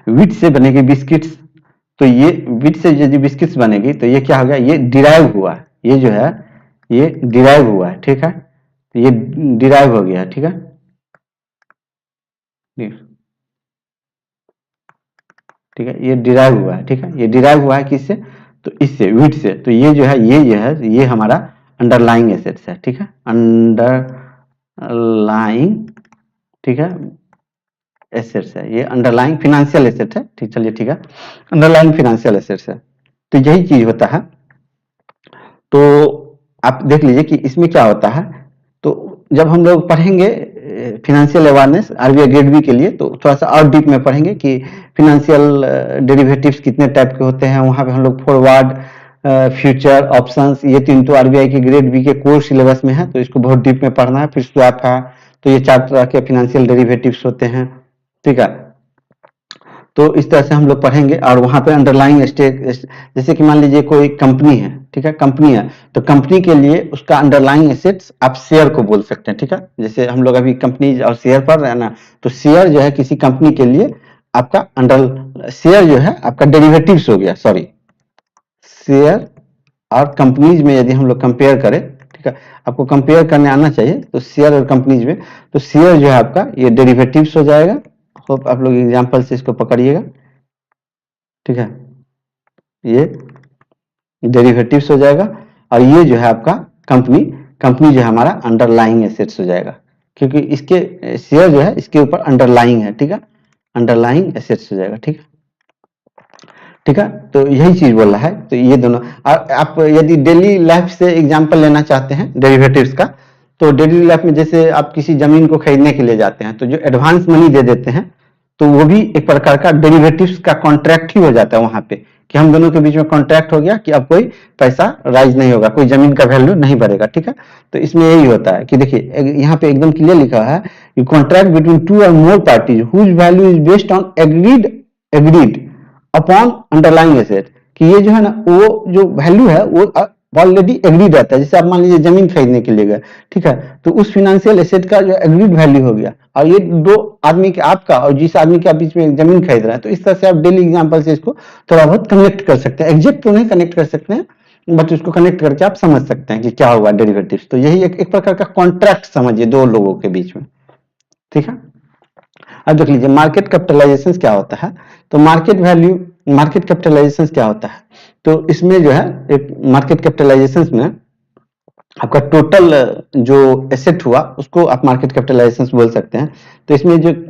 वीट से बनेगी बिस्किट्स, तो ये वीट से यदि बिस्किट्स बनेगी तो ये क्या हो गया, ये डिराइव हुआ है, ये जो है ये डिराइव हुआ है, ठीक है, तो ये डिराइव हो गया, ठीक है, ठीक है, ये डिराइव हुआ है, ठीक है, ये डिराइव हुआ है किससे, तो इससे, वीट से। तो ये जो है ये हमारा अंडरलाइंग एसेट्स है, ठीक है, अंडरलाइंग, ठीक है, एसेट्स है, ये अंडरलाइंग फाइनेंशियल एसेट है, ठीक, चलिए ठीक है, अंडरलाइंग फाइनेंशियल एसेट्स है। तो यही चीज होता है। तो आप देख लीजिए कि इसमें क्या होता है, तो जब हम लोग पढ़ेंगे financial awareness RBI grade B के लिए, तो थोड़ा सा और डीप में पढ़ेंगे कि फिनेंशियल डेरिवेटिव्स कितने टाइप के होते हैं। वहां पे हम लोग फॉरवर्ड, फ्यूचर, ऑप्शंस, ये तीन तो आरबीआई के ग्रेड बी के कोर सिलेबस में है, तो इसको बहुत डीप में पढ़ना है। फिर स्वैप है, तो ये 4 तरह के फिनेंशियल डेरिवेटिव्स होते हैं, ठीक है। तो इस तरह से हम लोग पढ़ेंगे और वहां पे अंडरलाइंग स्टेक, जैसे कि मान लीजिए कोई कंपनी है, ठीक है, कंपनी है, तो कंपनी के लिए उसका अंडरलाइंग एसेट्स आप शेयर को बोल सकते हैं, ठीक है। जैसे हम लोग अभी कंपनी और शेयर पढ़ रहे हैं ना, तो शेयर जो है किसी कंपनी के लिए आपका शेयर जो है आपका डेरिवेटिव्स हो गया, सॉरी, शेयर और कंपनीज में यदि हम लोग कंपेयर करें, ठीक है, आपको कंपेयर करने आना चाहिए, तो शेयर और कंपनीज में, तो शेयर जो है आपका ये डेरिवेटिव्स हो जाएगा। होप आप लोग एग्जांपल से इसको पकड़िएगा, ठीक है, ये डेरिवेटिव्स हो जाएगा और ये जो है आपका कंपनी जो है हमारा अंडरलाइंग एसेट्स हो जाएगा, क्योंकि इसके शेयर जो है इसके ऊपर अंडरलाइंग है, ठीक है, अंडरलाइंग एसेट्स हो जाएगा, ठीक है, ठीक है। तो यही चीज बोल रहा है। तो ये दोनों, आप यदि डेली लाइफ से एग्जांपल लेना चाहते हैं डेरिवेटिव्स का, तो डेली लाइफ में जैसे आप किसी जमीन को खरीदने के लिए जाते हैं, तो जो एडवांस मनी दे देते हैं, तो वो भी एक प्रकार का डेरिवेटिव्स का कॉन्ट्रैक्ट ही हो जाता है वहां पे, कि हम दोनों के बीच में कॉन्ट्रैक्ट हो गया कि अब कोई पैसा राइज नहीं होगा, कोई जमीन का वैल्यू नहीं बढ़ेगा, ठीक है। तो इसमें यही होता है कि देखिए यहाँ पे एकदम क्लियर लिखा है, यू कॉन्ट्रैक्ट बिटवीन 2 और more parties whose value is based on agreed upon underlying asset, कि ये जो है ना, वो जो वैल्यू है वो ऑलरेडी एग्रीड रहता है। जैसे आप मान लीजिए जमीन खरीदने के लिए गए, ठीक है, तो उस फिनेंशियल एसेट का जो एग्रीड वैल्यू हो गया, और ये दो आदमी के, आपका और जिस आदमी के बीच में जमीन खरीद रहा है, तो इस तरह से आप डेली एग्जांपल से इसको थोड़ा बहुत कनेक्ट कर सकते हैं। एग्जैक्ट तो नहीं कनेक्ट कर सकते हैं, बट इसको कनेक्ट करके आप समझ सकते हैं कि क्या हुआ डेरिवेटिव्स। तो यही एक प्रकार का कॉन्ट्रैक्ट समझिए दो लोगों के बीच में, ठीक है। अब देख लीजिए मार्केट कैपिटलाइजेशन क्या होता है, तो मार्केट कैपिटलाइजेशन क्या होता है, तो इसमें जो है एक मार्केट कैपिटलाइजेशन में आपका टोटल जो एसेट हुआ उसको आप मार्केट कैपिटलाइजेशन बोल सकते हैं। तो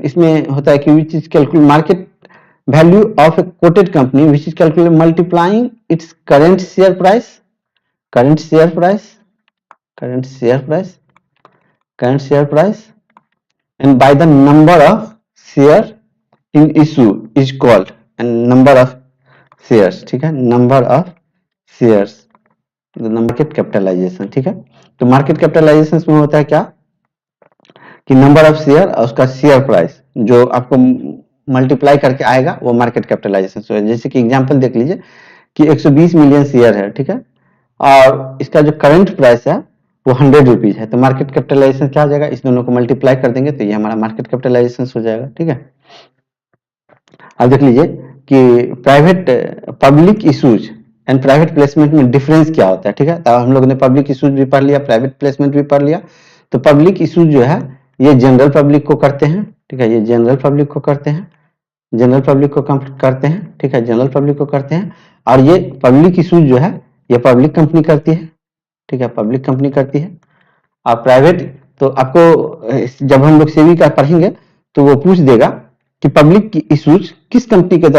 इसमें होता है कि which is calculate market value of a quoted company which is calculated multiplying its current share price and by the number of share in issue is called and number of shares, ठीक है, number of shares, market capitalisation, ठीक है। तो market capitalisation में होता है क्या कि नंबर ऑफ शेयर और उसका शेयर प्राइस जो आपको मल्टीप्लाई करके आएगा वो मार्केट कैपिटलाइजेशन है। जैसे कि एग्जांपल देख लीजिए कि 120 मिलियन शेयर है, ठीक है, और इसका जो करंट प्राइस है वो 100 रुपीज है, तो मार्केट कैपिटलाइजेशन क्या हो जाएगा, इस दोनों को मल्टीप्लाई कर देंगे तो ये हमारा मार्केट कैपिटलाइजेशन हो जाएगा, ठीक है। अब देख लीजिए कि private public issues and private placement में डिफरेंस क्या होता है, ठीक है। तो हम लोग ने पब्लिक इशूज भी पढ़ लिया, प्राइवेट प्लेसमेंट भी पढ़ लिया। तो पब्लिक इशूज जो है ये जनरल पब्लिक को करते हैं, ठीक है, ये जनरल पब्लिक को करते हैं, जनरल पब्लिक को करते हैं, ठीक है, जनरल पब्लिक को करते हैं। और ये पब्लिक इशूज जो है ये पब्लिक कंपनी करती है, ठीक है, पब्लिक कंपनी करती है। और प्राइवेट तो आपको जब हम लोग सेवी का पढ़ेंगे तो वो पूछ देगा कि पब्लिक इशूज किस कंपनी के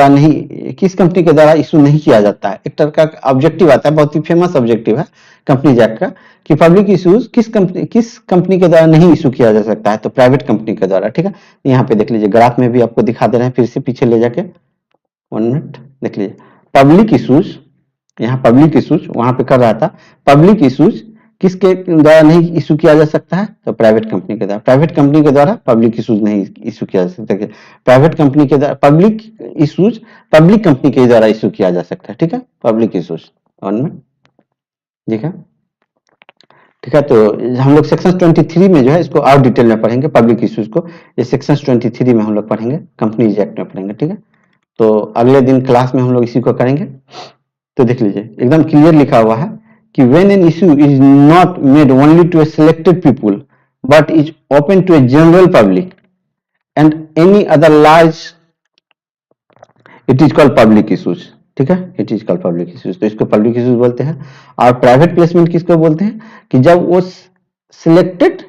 द्वारा इशू नहीं किया जाता है। एक तरह का ऑब्जेक्टिव आता है, बहुत ही फेमस ऑब्जेक्टिव है कंपनी एक्ट का कि पब्लिक इशूज किस कंपनी के द्वारा नहीं इशू किया जा सकता है, तो प्राइवेट कंपनी के द्वारा, ठीक है। यहाँ पे देख लीजिए ग्राफ में भी आपको दिखा दे रहे हैं, फिर से पीछे ले जाके 1 मिनट देख लीजिए। पब्लिक इशूज, यहाँ पब्लिक इशूज वहां पे कर रहा था, पब्लिक इशूज किसके द्वारा नहीं इशू किया जा सकता है, तो प्राइवेट कंपनी के द्वारा। प्राइवेट कंपनी के द्वारा पब्लिक इशूज नहीं इशू किया जा सकता है, प्राइवेट कंपनी के द्वारा पब्लिक इशूज पब्लिक कंपनी के द्वारा इशू किया जा सकता है, ठीक है, पब्लिक इशूज। 1 मिनट, ठीक है, ठीक है। तो हम लोग सेक्शन 23 में जो है इसको और डिटेल में पढ़ेंगे पब्लिक इशूज को, ये सेक्शन 23 में हम लोग पढ़ेंगे, कंपनीज एक्ट में पढ़ेंगे, ठीक है। तो अगले दिन क्लास में हम लोग इसी को करेंगे। तो देख लीजिए एकदम क्लियर लिखा हुआ है कि when an issue is not made only to a selected people but is open to a general public and any other large, it is called public issues, ठीक है, it is called public issues। तो इसको public issues बोलते हैं। और private placement किसको बोलते हैं कि जब वो सिलेक्टेड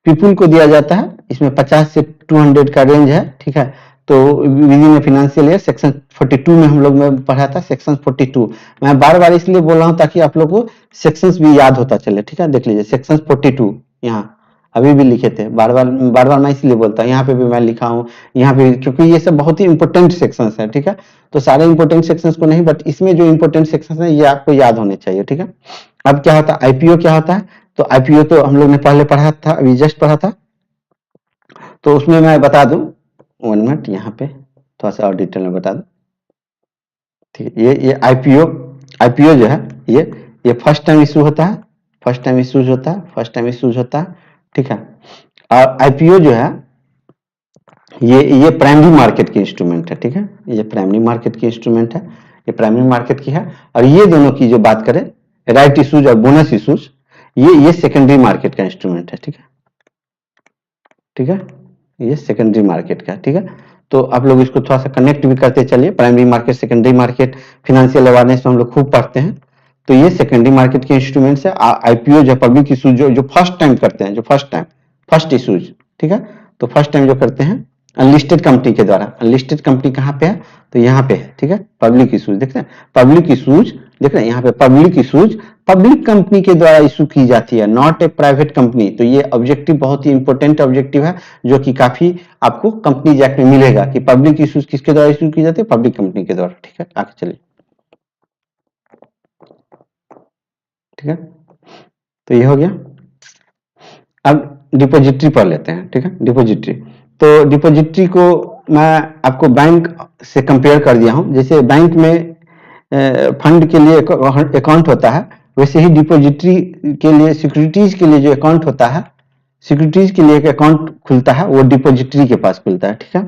पीपुल को दिया जाता है, इसमें 50 से 200 का रेंज है, ठीक है। तो विदिन फाइनेंशियल ईयर सेक्शन 42 में हम लोग में पढ़ा था, सेक्शन 42 मैं बार बार इसलिए बोल रहा हूं ताकि आप लोग को सेक्शंस भी याद होता चले, ठीक है। देख लीजिए सेक्शन 42 यहाँ अभी भी लिखे थे, बार बार मैं इसलिए बोलता हूँ, यहाँ पे भी मैं लिखा हूँ, यहाँ पे, क्योंकि ये सब बहुत ही इंपॉर्टेंट सेक्शंस है, ठीक है। तो सारे इंपॉर्टेंट सेक्शंस को नहीं, बट इसमें जो इंपॉर्टेंट सेक्शंस है ये आपको याद होने चाहिए, ठीक है। अब क्या होता है आईपीओ, क्या होता है, तो आईपीओ तो हम लोग ने पहले पढ़ा था, अभी जस्ट पढ़ा था, तो उसमें मैं बता दूं 1 मिनट, यहाँ पे थोड़ा सा और डिटेल में बता दूं, ठीक है। ये आईपीओ जो है ये फर्स्ट टाइम इशू होता है, फर्स्ट टाइम इशूज होता है, ठीक है। और आईपीओ जो है ये प्राइमरी मार्केट की इंस्ट्रूमेंट है, ठीक है, ये प्राइमरी मार्केट की इंस्ट्रूमेंट है, ये प्राइमरी मार्केट की है। और ये दोनों की जो बात करें राइट इशूज और बोनस इशूज, ये सेकेंडरी मार्केट का इंस्ट्रूमेंट है, ठीक है, ठीक है, ये सेकेंडरी मार्केट का, ठीक है। तो आप लोग इसको थोड़ा सा कनेक्ट भी करते चलिए, primary market, secondary market, financial awareness में हम लोग खूब पढ़ते हैं। तो ये सेकेंडरी मार्केट के इंस्ट्रूमेंट्स है। आईपीओ जो पब्लिक इशूज जो फर्स्ट टाइम करते हैं, जो फर्स्ट इशूज, ठीक है, तो फर्स्ट टाइम जो करते हैं अनलिस्टेड कंपनी के द्वारा, अनलिस्टेड कंपनी कहाँ पे है, तो यहाँ पे है, ठीक है। पब्लिक इशूज देख रहे हैं, पब्लिक इशूज देख रहे हैं, यहाँ पे पब्लिक इशूज पब्लिक कंपनी के द्वारा इशू की जाती है, नॉट ए प्राइवेट कंपनी। तो ये ऑब्जेक्टिव बहुत ही इंपॉर्टेंट ऑब्जेक्टिव है, जो कि काफी आपको कंपनीज एक्ट में मिलेगा कि पब्लिक इशूज किसके द्वारा इशू की जाती है, पब्लिक कंपनी के द्वारा, ठीक है। आगे चलिए, ठीक है, तो ये हो गया। अब डिपोजिटरी पढ़ लेते हैं, ठीक है, डिपोजिटरी। तो डिपोजिटरी को मैं आपको बैंक से कंपेयर कर दिया हूं, जैसे बैंक में फंड के लिए अकाउंट होता है, वैसे ही डिपोजिटरी के लिए, सिक्योरिटीज के लिए जो अकाउंट होता है, सिक्योरिटीज के लिए एक अकाउंट खुलता है, वो डिपोजिटरी के पास खुलता है, ठीक है।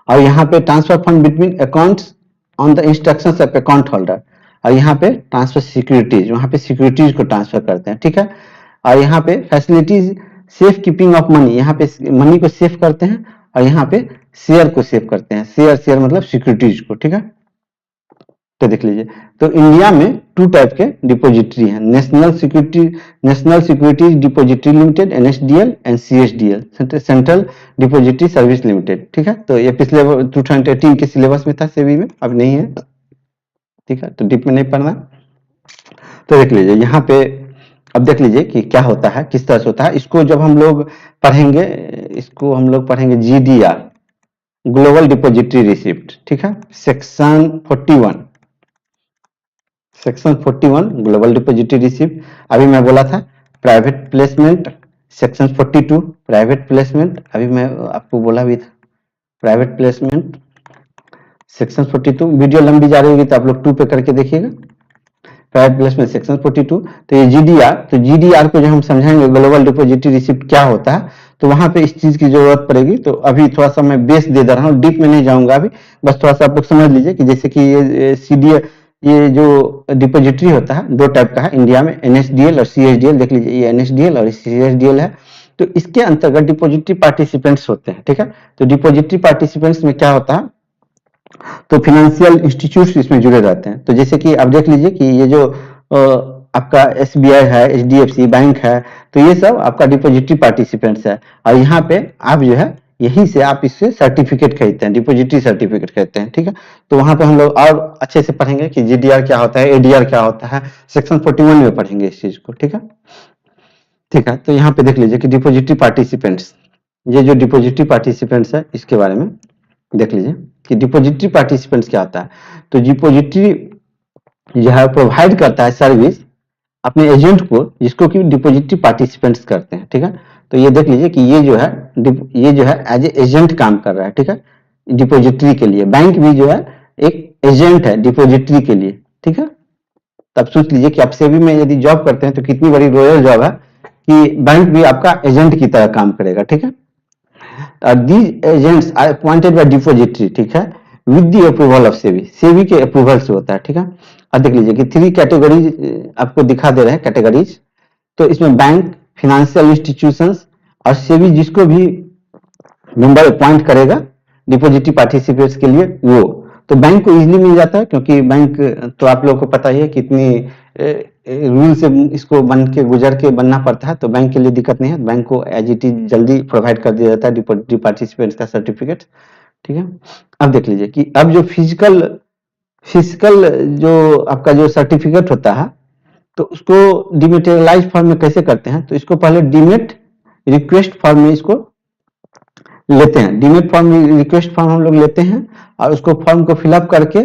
और यहाँ पे transfer fund between accounts on the instructions of account holder, और यहाँ पे ट्रांसफर सिक्योरिटीज, वहां पे सिक्योरिटीज को ट्रांसफर करते हैं, ठीक है। और यहाँ पे facilities safe keeping of money, यहाँ पे मनी को सेफ करते हैं, और यहाँ पे शेयर को सेव करते हैं, शेयर मतलब सिक्योरिटीज को, ठीक है। तो देख लीजिए, तो इंडिया में 2 टाइप के डिपोजिटरी हैं, national securities depository limited NSDL and CSDL central depository service limited. ठीक है, तो ये पिछले 2018 के सिलेबस में था सेबी में, अब नहीं है। ठीक है, तो डीप में नहीं पढ़ना। तो देख लीजिए यहाँ पे, अब देख लीजिए कि क्या होता है, किस तरह से होता है। इसको जब हम लोग पढ़ेंगे, इसको हम लोग पढ़ेंगे GDR, ग्लोबल डिपोजिटरी रिसिप्ट। ठीक है, सेक्शन 41 ग्लोबल डिपोजिटरी रिसिप्ट। अभी मैं बोला था private placement, section 42 private placement, अभी मैं आपको बोला भी था प्राइवेट प्लेसमेंट सेक्शन 42। वीडियो लंबी जा रही होगी तो आप लोग 2 पे करके देखिएगा, प्राइवेट प्लेसमेंट सेक्शन 42। तो ये GDR, तो GDR को जो हम समझाएंगे ग्लोबल डिपोजिटरी रिसिप्ट क्या होता है, तो वहां पे इस चीज की जरूरत पड़ेगी। तो अभी थोड़ा सा मैं बेस दे रहा हूँ, डीप में नहीं जाऊंगा अभी, बस थोड़ा सा आप लोग समझ लीजिए कि जैसे कि ये CDR, ये जो डिपोजिटरी होता है 2 टाइप का है इंडिया में, NSDL और CSDL। देख लीजिए ये NSDL और CSDL है। तो इसके अंतर्गत डिपोजिटरी पार्टिसिपेंट्स होते हैं। ठीक है, तो डिपोजिटरी पार्टिसिपेंट्स में क्या होता है, तो फिनेंशियल इंस्टीट्यूट्स इसमें जुड़े रहते हैं। तो जैसे कि आप देख लीजिए कि ये जो आपका SBI है, HDFC बैंक है, तो ये सब आपका डिपोजिटरी पार्टिसिपेंट्स है। और यहाँ पे आप जो है यहीं से आप इससे सर्टिफिकेट खरीदते हैं, डिपोजिटरी सर्टिफिकेट कहते हैं। ठीक है, तो वहां पे हम लोग और अच्छे से पढ़ेंगे कि GDR क्या होता है, ADR क्या होता है, सेक्शन 41 में पढ़ेंगे इस चीज को। ठीक है, ठीक है, तो यहाँ पे देख लीजिए कि डिपोजिटरी पार्टिसिपेंट्स, ये जो डिपोजिटरी पार्टिसिपेंट्स है इसके बारे में देख लीजिए कि डिपोजिटरी पार्टिसिपेंट्स क्या होता है। तो डिपोजिटरी यह प्रोवाइड करता है सर्विस अपने एजेंट को, जिसको कि डिपोजिटरी पार्टिसिपेंट्स करते हैं। ठीक है, तो ये देख लीजिए कि ये जो है एज ए एजेंट काम कर रहा है। ठीक है, डिपोजिटरी के लिए बैंक भी जो है एक एजेंट है डिपोजिटरी के लिए। ठीक है, तब सोच लीजिए कि आप सेबी में यदि जॉब करते हैं तो कितनी बड़ी रॉयल जॉब है कि बैंक भी आपका एजेंट की तरह काम करेगा। ठीक है, these agents are appointed by depository, ठीक है, with the approval of SEBI, SEBI के अप्रूवल से होता है। ठीक है, अब देख लीजिए कि 3 कैटेगरीज आपको दिखा दे रहे हैं कैटेगरीज। तो इसमें बैंक, फिनेंशियल इंस्टीट्यूशंस और सेबी जिसको भी मेंबर अपॉइंट करेगा डिपोजिटरी पार्टिसिपेट्स के लिए वो, तो बैंक को इजीली मिल जाता है, क्योंकि बैंक तो आप लोगों को पता ही है कितनी रूल से इसको बन के गुजर के बनना पड़ता है। तो बैंक के लिए दिक्कत नहीं है, बैंक को एज इट इज जल्दी प्रोवाइड कर दिया जाता है डिपोजिटरी पार्टिसिपेंट्स का सर्टिफिकेट। ठीक है, अब देख लीजिए कि अब जो फिजिकल जो आपका जो सर्टिफिकेट होता है, तो उसको डिमेटेरियलाइज फॉर्म में कैसे करते हैं, तो इसको पहले डीमेट रिक्वेस्ट फॉर्म में इसको लेते हैं। डीमेट फॉर्म रिक्वेस्ट फॉर्म हम लोग लेते हैं और उसको फॉर्म को फिलअप करके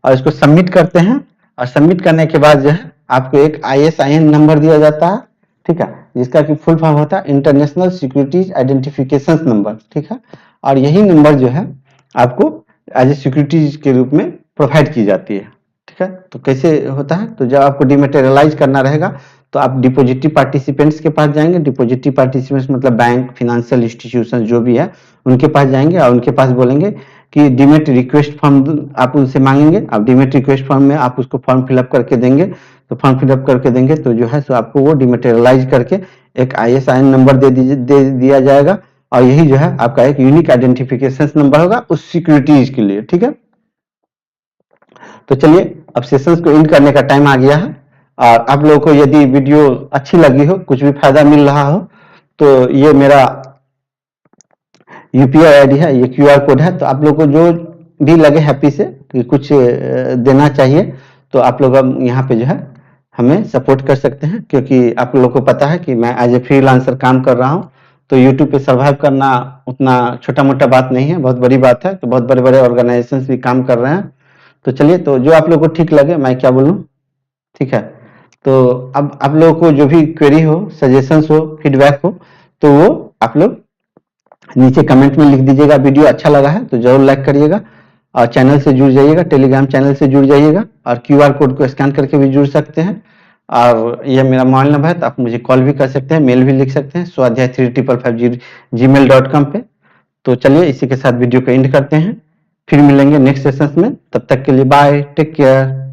और इसको सबमिट करते हैं। और सबमिट करने के बाद जो है आपको एक ISIN नंबर दिया जाता है। ठीक है, जिसका कि फुल फॉर्म होता है इंटरनेशनल सिक्योरिटीज आइडेंटिफिकेशन नंबर। ठीक है, और यही नंबर जो है आपको एज ए सिक्योरिटीज के रूप में प्रोवाइड की जाती है। ठीक है, तो कैसे होता है, तो जब आपको डिमेटेरियलाइज करना रहेगा तो आप डिपोजिटरी पार्टिसिपेंट्स के पास जाएंगे। डिपोजिटरी पार्टिसिपेंट्स मतलब बैंक, फिनेंशियल इंस्टीट्यूशन जो भी है उनके पास जाएंगे और उनके पास बोलेंगे कि डीमेट रिक्वेस्ट फॉर्म आप उनसे मांगेंगे। अब डीमेट रिक्वेस्ट फॉर्म में आप उसको फॉर्म फिलअप करके देंगे, तो फॉर्म फिलअप करके देंगे तो जो है सो आपको वो डिमेटेरियलाइज करके एक ISIN नंबर दे दिया जाएगा। और यही जो है आपका एक यूनिक आइडेंटिफिकेशन नंबर होगा उस सिक्योरिटीज के लिए। ठीक है, तो चलिए अब सेशंस को एंड करने का टाइम आ गया है। और आप लोगों को यदि वीडियो अच्छी लगी हो, कुछ भी फायदा मिल रहा हो, तो ये मेरा UPI ID है, ये QR कोड है। तो आप लोग को जो भी लगे हैप्पी से कि कुछ देना चाहिए, तो आप लोग अब यहाँ पे जो है हमें सपोर्ट कर सकते हैं, क्योंकि आप लोगों को पता है कि मैं एज ए फ्रीलांसर काम कर रहा हूँ। तो YouTube पे सर्वाइव करना उतना छोटा मोटा बात नहीं है, बहुत बड़ी बात है। तो बहुत बड़े बड़े ऑर्गेनाइजेशंस भी काम कर रहे हैं। तो चलिए, तो जो आप लोग को ठीक लगे, मैं क्या बोलूँ, ठीक है। तो अब आप लोगों को जो भी क्वेरी हो, सजेशंस हो, फीडबैक हो, तो वो आप लोग नीचे कमेंट में लिख दीजिएगा। वीडियो अच्छा लगा है तो जरूर लाइक करिएगा और चैनल से जुड़ जाइएगा, टेलीग्राम चैनल से जुड़ जाइएगा और QR कोड को स्कैन करके भी जुड़ सकते हैं। और यह मेरा मोबाइल नंबर है, तो आप मुझे कॉल भी कर सकते हैं, मेल भी लिख सकते हैं swadhyay355@gmail.com पे। तो चलिए इसी के साथ वीडियो को एंड करते हैं, फिर मिलेंगे नेक्स्ट सेशन में। तब तक के लिए बाय, टेक केयर।